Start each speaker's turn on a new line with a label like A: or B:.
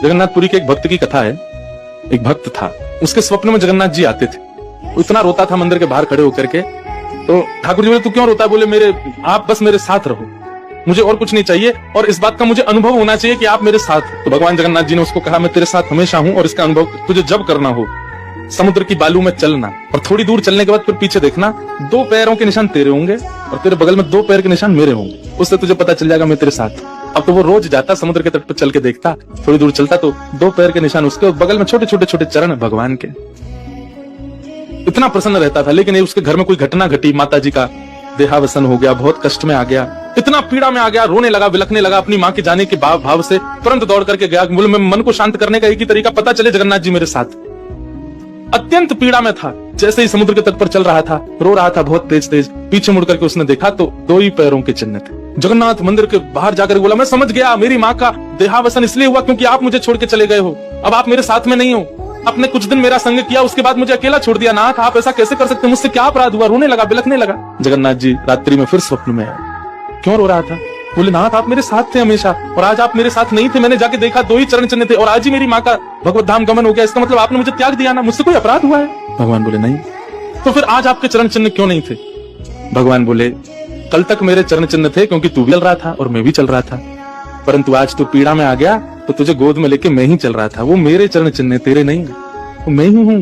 A: जगन्नाथपुरी के एक भक्त की कथा है। एक भक्त था, उसके स्वप्न में जगन्नाथ जी आते थे। वो इतना रोता था मंदिर के बाहर खड़े होकर के। तो ठाकुर जी बोले, तू क्यों रोता है? बोले, आप बस मेरे साथ रहो, मुझे और कुछ नहीं चाहिए, और इस बात का मुझे अनुभव होना चाहिए कि आप मेरे साथ हो। तो भगवान जगन्नाथ जी ने उसको कहा, मैं तेरे साथ हमेशा हूं, और इसका अनुभव तुझे जब करना हो समुद्र की बालू में चलना, और थोड़ी दूर चलने के बाद फिर पीछे देखना, 2 पैरों के निशान तेरे होंगे और तेरे बगल में 2 पैर के निशान मेरे होंगे। उससे तुझे पता चल जाएगा मैं तेरे साथ। अब तो वो रोज जाता, समुद्र के तट पर चल के देखता, थोड़ी दूर चलता तो 2 पैर के निशान उसके और बगल में छोटे छोटे छोटे चरण भगवान के। इतना प्रसन्न रहता था। लेकिन उसके घर में कोई घटना घटी, माता जी का देहावसन हो गया, बहुत कष्ट में आ गया, इतना पीड़ा में आ गया, रोने लगा, बिलखने लगा अपनी माँ के जाने के भाव से। तुरंत दौड़ करके गया, बोले, मैं मन को शांत करने का एक ही तरीका, पता चले जगन्नाथ जी मेरे साथ। अत्यंत पीड़ा में था। जैसे ही समुद्र के तट पर चल रहा था, रो रहा था बहुत तेज तेज, पीछे मुड़ करके उसने देखा तो 2 ही पैरों के चिन्ह थे। जगन्नाथ मंदिर के बाहर जाकर बोला, मैं समझ गया, मेरी माँ का देहावसन इसलिए हुआ क्योंकि आप मुझे छोड़ के चले गए हो। अब आप मेरे साथ में नहीं हो। आपने कुछ दिन मेरा संग किया, उसके बाद मुझे अकेला छोड़ दिया। नाथ, आप ऐसा कैसे कर सकते? मुझसे क्या अपराध हुआ? रोने लगा, बिलखने लगा। जगन्नाथ जी रात्रि में फिर स्वप्न में आए। क्यों रो रहा था? बोले, नाथ, आप मेरे साथ थे हमेशा, और आज आप मेरे साथ नहीं थे। मैंने जाके देखा 2 ही चरण चिन्ह थे, और आज ही मेरी माँ का भगवत धाम गमन हो गया। इसका मतलब आपने मुझे त्याग दिया ना? मुझसे कोई अपराध हुआ है? भगवान बोले, नहीं। तो फिर आज आपके चरण चिन्ह क्यों नहीं थे? भगवान बोले, कल तक मेरे चरण चिन्ह थे क्योंकि तू भी चल रहा था और मैं भी चल रहा था, परंतु आज तू पीड़ा में आ गया तो तुझे गोद में लेके मैं ही चल रहा था। वो मेरे चरण चिन्ह, तेरे नहीं, वो मैं ही हूँ।